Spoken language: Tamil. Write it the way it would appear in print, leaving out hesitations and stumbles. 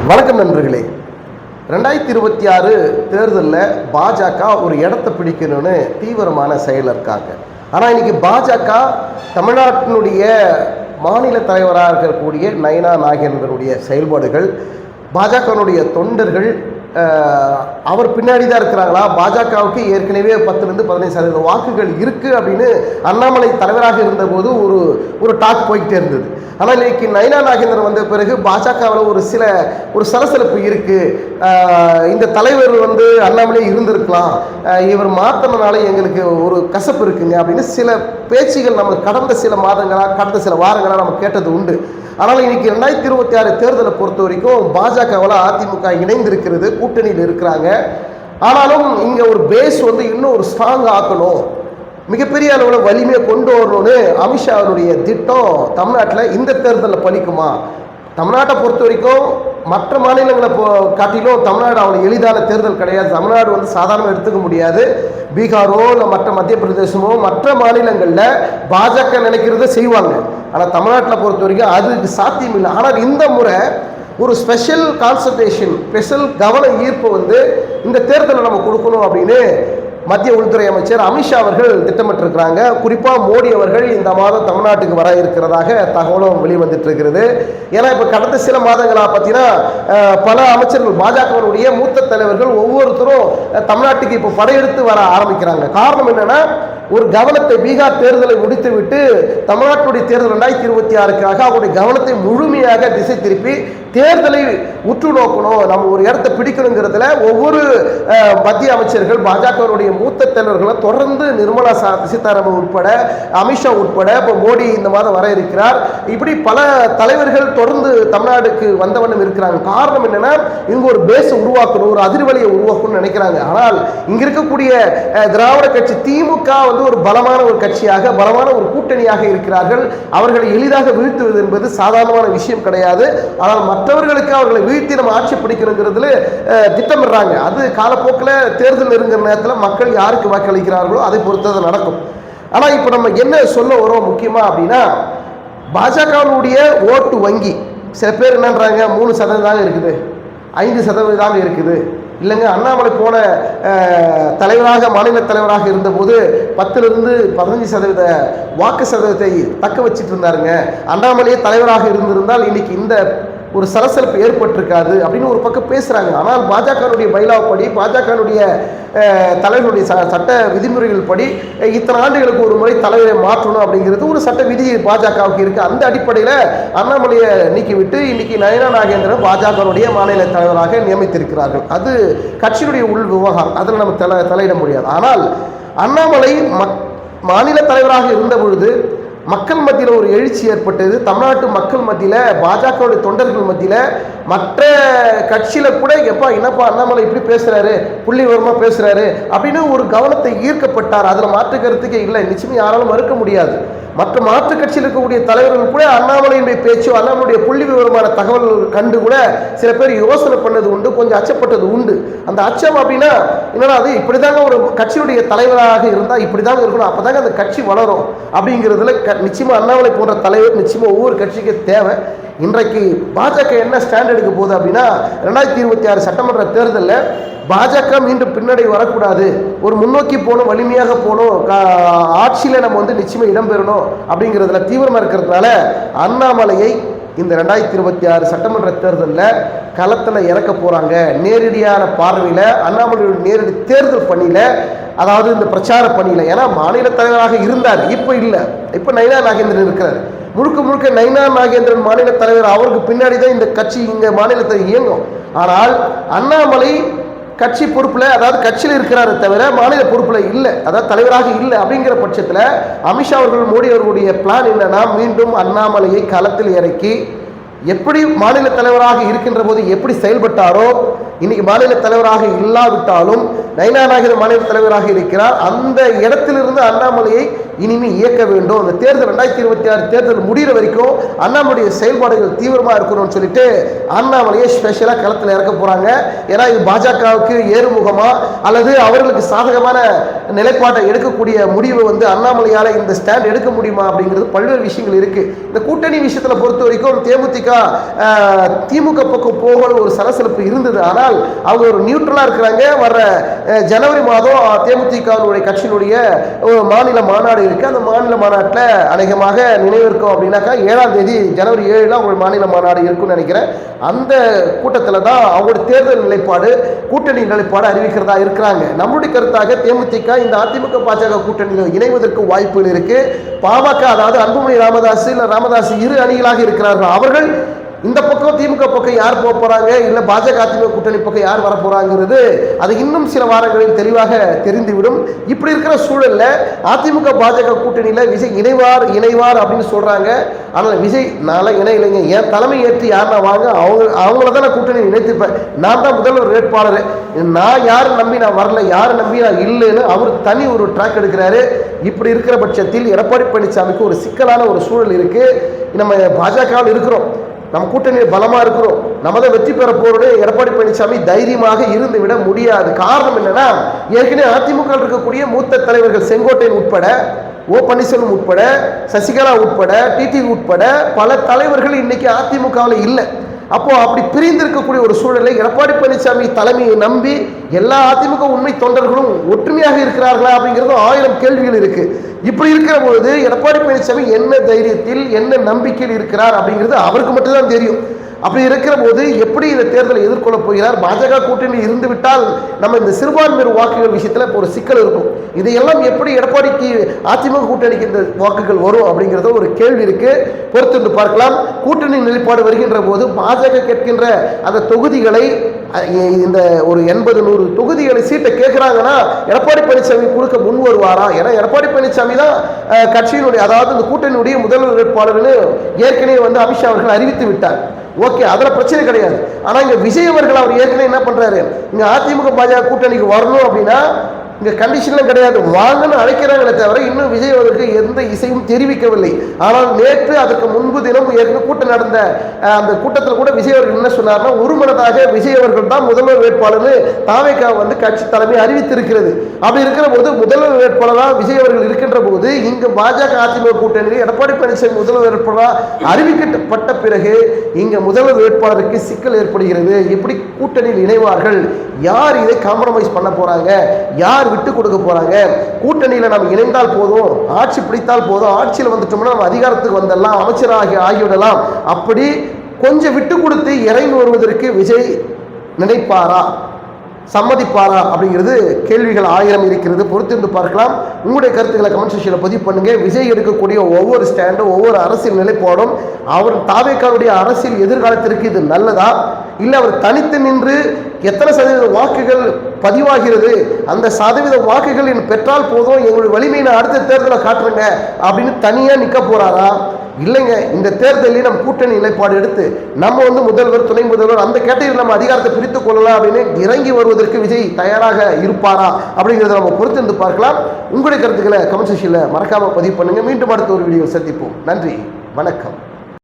வணக்கம் நண்பர்களே. 2026 தேர்தலில் பாஜக ஒரு இடத்தை பிடிக்கணும்னு தீவிரமான செயல் இருக்காங்க. ஆனால் இன்னைக்கு பாஜக தமிழ்நாட்டினுடைய மாநில தலைவராக இருக்கக்கூடிய நயனா நாகேந்திரனுடைய செயல்பாடுகள், பாஜகனுடைய தொண்டர்கள் அவர் பின்னாடி தான் இருக்கிறாங்களா, பாஜகவுக்கு ஏற்கனவே 10-15% வாக்குகள் இருக்குது அப்படின்னு அண்ணாமலை தலைவராக இருந்தபோது ஒரு டாக் போய்கிட்டே இருந்தது. ஆனால் இன்னைக்கு நயனா நாகேந்திரன் வந்த பிறகு பாஜகவில் ஒரு சலசலப்பு இருக்குது. இந்த தலைவர் அண்ணாமலை இருந்திருக்கலாம், இவர் மாற்றினால எங்களுக்கு ஒரு கசப்பு இருக்குங்க அப்படின்னு சில பேச்சுகள் நம்ம கடந்த சில மாதங்களாக கடந்த சில வாரங்களாக நம்ம கேட்டது உண்டு. ஆனால் இன்னைக்கு 2026 தேர்தலை பொறுத்த வரைக்கும் பாஜகவில் அதிமுக இணைந்திருக்கிறது, கூட்டணியில் இருக்கிறாங்க. ஆனாலும் இங்கே ஒரு பேஸ் இன்னும் ஒரு ஸ்ட்ராங் ஆக்கணும், மிகப்பெரிய அளவில் வலிமையை கொண்டு வரணும்னு அமித்ஷா அவருடைய திட்டம் தமிழ்நாட்டில் இந்த தேர்தலில் பலிக்குமா? தமிழ்நாட்டை பொறுத்த வரைக்கும் மற்ற மாநிலங்களை காட்டிலும் தமிழ்நாடு அவ்வளோ எளிதான தேர்தல் கிடையாது. தமிழ்நாடு சாதாரண எடுத்துக்க முடியாது. பீகாரோ இல்லை மற்ற மத்திய பிரதேசமோ மற்ற மாநிலங்களில் பாஜக நினைக்கிறத செய்வாங்க. ஆனால் தமிழ்நாட்டில் பொறுத்த வரைக்கும் அதுக்கு சாத்தியம் இல்லை. ஆனால் இந்த முறை ஒரு ஸ்பெஷல் கான்சன்ட்ரேஷன், ஸ்பெஷல் கவன ஈர்ப்பு இந்த தேர்தலை நம்ம கொடுக்கணும் அப்படின்னு மத்திய உள்துறை அமைச்சர் அமித்ஷா அவர்கள் திட்டமிட்டிருக்கிறாங்க. குறிப்பாக மோடி அவர்கள் இந்த மாதம் தமிழ்நாட்டுக்கு வர இருக்கிறதாக தகவலும் வெளிவந்துட்டு இருக்கிறது. ஏன்னா இப்போ கடந்த சில மாதங்களாக பார்த்தீங்கன்னா பல அமைச்சர்கள், பாஜகவினுடைய மூத்த தலைவர்கள் ஒவ்வொருத்தரும் தமிழ்நாட்டுக்கு இப்போ படையெடுத்து வர ஆரம்பிக்கிறாங்க. காரணம் என்னன்னா, ஒரு கவனத்தை பீகார் தேர்தலை முடித்துவிட்டு தமிழ்நாட்டுடைய தேர்தல் 2026க்காக அவருடைய கவனத்தை முழுமையாக திசை திருப்பி தேர்தலை உற்று நோக்கணும், நம்ம ஒரு இடத்தை பிடிக்கணுங்கிறதுல ஒவ்வொரு மத்திய அமைச்சர்கள், பாஜகவுடைய மூத்த தலைவர்களை தொடர்ந்து நிர்மலா சீதாராமன் உட்பட, அமித்ஷா உட்பட, இப்போ மோடி இந்த மாதம் வர இருக்கிறார், இப்படி பல தலைவர்கள் தொடர்ந்து தமிழ்நாடுக்கு வந்தவண்ணம் இருக்கிறாங்க. காரணம் என்னன்னா, இங்க ஒரு பேஸ் உருவாக்கணும், ஒரு அதிர்வலையை உருவாக்கணும்னு நினைக்கிறாங்க. ஆனால் இங்க இருக்கக்கூடிய திராவிட கட்சி திமுக ஒரு பலமான ஒரு கட்சியாக, பலமான ஒரு கூட்டணியாக இருக்கிறார்கள். அவர்களை எளிதாக வீழ்த்துவது என்பது சாதாரணமான விஷயம் கிடையாது. ஆனால் மற்றவர்களுக்கு அவர்களை வீழ்த்தி நம்ம ஆட்சி பிடிக்கணுங்கிறதுல திட்டமிடுறாங்க. அது காலப்போக்கில் தேர்தல் நெருங்குற நேரத்தில் மக்கள் யாருக்கு வாக்களிக்கிறார்களோ அதை பொறுத்து நடக்கும். ஆனால் இப்போ நம்ம என்ன சொல்ல வரோம் முக்கியமா அப்படின்னா, பாஜகவுடைய ஓட்டு வங்கி சில பேர் என்னன்றாங்க, 3% இருக்குது, 5% இருக்குது. இல்லைங்க, அண்ணாமலை போன தலைவராக, மாநில தலைவராக இருந்தபோது 10-15% வாக்கு சதவீதத்தை தக்க வச்சுட்டு இருந்தாருங்க. அண்ணாமலையே தலைவராக இருந்திருந்தால் இன்னைக்கு இந்த ஒரு சலசலப்பு ஏற்பட்டிருக்காது அப்படின்னு ஒரு பக்கம் பேசுகிறாங்க. ஆனால் பாஜகனுடைய பைலாப்படி, பாஜகனுடைய தலைவருடைய சட்ட விதிமுறைகள் படி இத்தனை ஆண்டுகளுக்கு ஒரு முறை தலைவரை மாற்றணும் அப்படிங்கிறது ஒரு சட்ட விதி பாஜகவுக்கு இருக்குது. அந்த அடிப்படையில் அண்ணாமலையை நீக்கிவிட்டு இன்னைக்கு நயனா நாகேந்திரன் பாஜகனுடைய மாநில தலைவராக நியமித்திருக்கிறார்கள். அது கட்சியினுடைய உள் விவகாரம், அதில் நம்ம தலையிட முடியாது. ஆனால் அண்ணாமலை மாநில தலைவராக இருந்த பொழுது மக்கள் மத்தியில் ஒரு எழுச்சி ஏற்பட்டது. தமிழ்நாட்டு மக்கள் மத்தியில், பாஜகவுடைய தொண்டர்கள் மத்தியில், மற்ற கட்சியில் கூட எப்பா என்னப்பா அண்ணாமலை இப்படி பேசுகிறாரு, புள்ளி விவரமாக பேசுகிறாரு அப்படின்னு ஒரு கவனத்தை ஈர்க்கப்பட்டார். அதில் மாற்று கருத்துக்கே இல்லை, நிச்சயமாக யாராலும் மறுக்க முடியாது. மற்ற மாற்று கட்சியில் இருக்கக்கூடிய தலைவர்கள் கூட அண்ணாமலையினுடைய பேச்சு, அண்ணாமலையுடைய புள்ளி விவரமான தகவல்கள் கண்டு கூட சில பேர் யோசனை பண்ணது உண்டு, கொஞ்சம் அச்சப்பட்டது உண்டு. அந்த அச்சம் அப்படின்னா என்னன்னா, அது இப்படிதாங்க ஒரு கட்சியுடைய தலைவராக இருந்தால் இப்படிதாங்க இருக்கணும், அப்போதாங்க அந்த கட்சி வளரும் அப்படிங்கிறதுல நிச்சயமா அண்ணாமலை போன்ற தலைவர் நிச்சயமா ஒவ்வொரு கட்சிக்கு தேவை. இன்றைக்கு பாஜக என்ன ஸ்டாண்ட் எடுக்க போகுது அப்படின்னா, 2026 சட்டமன்ற தேர்தலில் பாஜக மீண்டும் பின்னடை வரக்கூடாது, ஒரு முன்னோக்கி போகணும், வலிமையாக போகணும், ஆட்சியில் நம்ம நிச்சயமாக இடம்பெறணும் அப்படிங்கிறதுல தீவிரமாக இருக்கிறதுனால அண்ணாமலையை இந்த 2026 சட்டமன்ற தேர்தலில் களத்தில் இறக்க போகிறாங்க. நேரடியான பார்வையில் அண்ணாமலையோட நேரடி தேர்தல் பணியில், அதாவது இந்த பிரச்சார பணியில். ஏன்னா மாநில தலைவராக இருந்தார், இப்போ இல்லை, இப்போ நயனா நாகேந்திரன் இருக்கிறார். முழுக்க முழுக்க நயனா நாகேந்திரன் மாநில தலைவர், அவருக்கு பின்னாடி தான் இந்த கட்சி இங்கே மாநிலத்தில் இயங்கும். ஆனால் அண்ணாமலை கட்சி பொறுப்பில், அதாவது கட்சியில் இருக்கிறாரே தவிர மாநில பொறுப்பில் இல்லை, அதாவது தலைவராக இல்லை. அப்படிங்கிற பட்சத்தில் அமித்ஷா அவர்கள், மோடி அவர்களுடைய பிளான் என்னன்னா, மீண்டும் அண்ணாமலையை களத்தில் இறக்கி எப்படி மாநில தலைவராக இருக்கின்ற போது எப்படி செயல்பட்டாரோ, இன்னைக்கு மாநில தலைவராக இல்லாவிட்டாலும் நயினா நாகேந்திரன் மாநில தலைவராக இருக்கிறார். அந்த இடத்திலிருந்து அண்ணாமலையை இனிமே இயக்க வேண்டும். அந்த தேர்தல் 2026 தேர்தல் முடிகிற வரைக்கும் அண்ணாமலைய செயல்பாடுகள் தீவிரமாக இருக்கணும்னு சொல்லிட்டு அண்ணாமலையை ஸ்பெஷலாக களத்தில் இறக்க போகிறாங்க. ஏன்னா இது பாஜகவுக்கு ஏறுமுகமா அல்லது அவர்களுக்கு சாதகமான நிலைப்பாட்டை எடுக்கக்கூடிய முடிவை வந்து அண்ணாமலையால் இந்த ஸ்டாண்ட் எடுக்க முடியுமா அப்படிங்கிறது பல்வேறு விஷயங்கள் இருக்குது. இந்த கூட்டணி விஷயத்தில் பொறுத்த வரைக்கும் திமுக பக்கம் போகணும் ஒரு சலசலப்பு இருந்தது. ஆனால் அவங்க ஒரு நியூட்ரலாக இருக்கிறாங்க. வர ஜனவரி மாதம் தேமுதிகவுடைய கட்சியினுடைய மாநில மாநாடு இருக்கு. அந்த மாநில மாநாட்டில் அநேகமாக நினைவிருக்கும் அப்படின்னாக்கா 7ஆம் தேதி ஜனவரி 7 அவங்க மாநில மாநாடு இருக்குன்னு நினைக்கிறேன். அந்த கூட்டத்தில் தான் அவங்களுடைய தேர்தல் நிலைப்பாடு கூட்டணி நிலைப்பாடு அறிவிக்கிறதா இருக்கிறாங்க. நம்முடைய கருத்தாக தேமுதிக இந்த அதிமுக பாஜக கூட்டணியில் இணைவதற்கு வாய்ப்புகள் இருக்கு. பாமக அதாவது அன்புமணி ராமதாஸ் இல்ல ராமதாஸ் இரு அணிகளாக இருக்கிறார்கள். அவர்கள் இந்த பக்கம் திமுக பக்கம் யார் போக போறாங்க இல்ல பாஜக அதிமுக கூட்டணி பக்கம் யார் வர போறாங்கிறது அது இன்னும் சில வாரங்களில் தெளிவாக தெரிந்துவிடும். இப்படி இருக்கிற சூழல்ல அதிமுக பாஜக கூட்டணியில விஜய் இணைவார் அப்படின்னு சொல்றாங்க. ஆனால் விஜய் நாளை இணையிலைங்க, என் தலைமை ஏற்றி யாருன்னா வாங்க அவங்கள தான் நான் கூட்டணி இணைத்துப்பேன், நான் தான் முதல்வர் வேட்பாளர், நான் யாரும் நம்பி நான் வரல, யாரும் நம்பி நான் இல்லைன்னு அவர் தனி ஒரு ட்ராக் எடுக்கிறாரு. இப்படி இருக்கிற பட்சத்தில் எடப்பாடி பழனிசாமிக்கு ஒரு சிக்கலான ஒரு சூழல் இருக்கு. நம்ம பாஜகவில் இருக்கிறோம், நம்ம கூட்டணியில் பலமா இருக்கிறோம், நம்ம தான் வெற்றி பெற போறோம்னு எடப்பாடி பழனிசாமி தைரியமாக இருந்து விட முடியாது. காரணம் என்னன்னா, ஏற்கனவே அதிமுக இருக்கக்கூடிய மூத்த தலைவர்கள் செங்கோட்டையன் உட்பட, ஓ பன்னீர்செல்வம் உட்பட, சசிகலா உட்பட, டிடி உட்பட பல தலைவர்கள் இன்னைக்கு அதிமுகவில் இல்லை. அப்போ அப்படி பிரிந்திருக்கக்கூடிய ஒரு சூழலை எடப்பாடி பழனிசாமி தலைமையை நம்பி எல்லா அதிமுக உண்மை தொண்டர்களும் ஒற்றுமையாக இருக்கிறார்களா அப்படிங்கிறது 1000 கேள்விகள் இருக்கு. இப்படி இருக்கிற பொழுது எடப்பாடி பழனிசாமி என்ன தைரியத்தில் என்ன நம்பிக்கையில் இருக்கிறார் அப்படிங்கிறது அவருக்கு மட்டும்தான் தெரியும். அப்படி இருக்கிற போது எப்படி இந்த தேர்தலை எதிர்கொள்ள போகிறார்? பாஜக கூட்டணி இருந்து விட்டால் நம்ம இந்த சிறுபான்மையினர் வாக்குகள் விஷயத்துல ஒரு சிக்கல் இருக்கும். இதையெல்லாம் எப்படி எடப்பாடிக்கு அதிமுக கூட்டணிக்கு இந்த வாக்குகள் வரும் அப்படிங்கிறத ஒரு கேள்வி இருக்கு. பொறுத்து பார்க்கலாம். கூட்டணி நிலைப்பாடு வருகின்ற போது பாஜக கேட்கின்ற அந்த தொகுதிகளை இந்த ஒரு 80-100 தொகுதிகளை சீட்டை கேட்கிறாங்கன்னா எடப்பாடி பழனிசாமி கொடுக்க முன் வருவாரா? ஏன்னா எடப்பாடி பழனிசாமி தான் கட்சியினுடைய அதாவது இந்த கூட்டணியுடைய முதல்வர் வேட்பாளர்னு ஏற்கனவே வந்து அமித்ஷா அவர்கள் அறிவித்து விட்டார். ஓகே, அதுல பிரச்சனை கிடையாது. ஆனா இங்க விஜய் அவர்கள் அவர் ஏற்கனவே என்ன பண்றாரு, இங்க அதிமுக பாஜக கூட்டணிக்கு வரணும் அப்படின்னா இங்க கண்டிஷன்லாம் கிடையாது, வாங்கன்னு அழைக்கிறாங்களே தவிர இன்னும் விஜய் அவருக்கு எந்த இசையும் தெரிவிக்கவில்லை. ஆனால் நேற்று அதற்கு முன்பு தினம் ஏற்கனவே கூட்டம் நடந்த அந்த கூட்டத்தில் கூட விஜய் அவர்கள் என்ன சொன்னார்னா, ஒருமனதாக விஜய் அவர்கள் தான் முதல்வர் வேட்பாளர் தாவேகா வந்து கட்சி தலைமை அறிவித்திருக்கிறது. அப்படி இருக்கிற போது முதல்வர் வேட்பாளராக விஜய் அவர்கள் இருக்கின்ற போது இங்கு பாஜக அதிமுக கூட்டணியில் எடப்பாடி பழனிசாமி முதல்வர் வேட்பாளராக அறிவிக்கப்பட்ட பிறகு இங்க முதல்வர் வேட்பாளருக்கு சிக்கல் ஏற்படுகிறது. எப்படி கூட்டணியில் இணைவார்கள், யார் இதை காம்ப்ரமைஸ் பண்ண போறாங்க, யார் விட்டு கொடுக்க போறாங்க? கூட்டணியில நம்ம இணைந்தால் போதும், ஆட்சி பிடித்தால் போதும், ஆட்சியில் வந்துட்டோம்னா நம்ம அதிகாரத்துக்கு வந்துடலாம், அமைச்சராக ஆகிவிடலாம், அப்படி கொஞ்சம் விட்டு கொடுத்து இறங்கி வருவதற்கு விஜய் நினைப்பாரா, சம்மதிப்பாரா அப்படிங்கிறது கேள்விகள் 1000 இருக்கிறது. பொறுத்திருந்து பார்க்கலாம். உங்களுடைய கருத்துக்களை கமெண்ட் செக்ஷன்ல பதிவு பண்ணுங்க. விஜய் எடுக்கக்கூடிய ஒவ்வொரு ஸ்டாண்டும் ஒவ்வொரு அரசியல் நிலைப்பாடும் அவர் தாவேக்காவுடைய அரசியல் எதிர்காலத்திற்கு இது நல்லதா, இல்லை அவர் தனித்து நின்று எத்தனை சதவீத வாக்குகள் பதிவாகிறது, அந்த சதவீத வாக்குகள் பெற்றால் போதும் எங்களுடைய வலிமையை அடுத்த தேர்தலை காட்டுறேங்க அப்படின்னு தனியாக நிற்க போறாரா? இல்லைங்க, இந்த தேர்தலில் நம்ம கூட்டணி நிலைப்பாடு எடுத்து நம்ம வந்து முதல்வர் துணை முதல்வர் அந்த கேட்டகரியில் நம்ம அதிகாரத்தை பிரித்துக் கொள்ளலாம் அப்படின்னு இறங்கி வருவதற்கு விஜய் தயாராக இருப்பாரா அப்படிங்கிறத நம்ம பொறுத்திருந்து பார்க்கலாம். உங்களுடைய கருத்துக்களை கமெண்ட் செக்ஷன்ல மறக்காம பதிவு பண்ணுங்க. மீண்டும் அடுத்த ஒரு வீடியோ சந்திப்போம். நன்றி, வணக்கம்.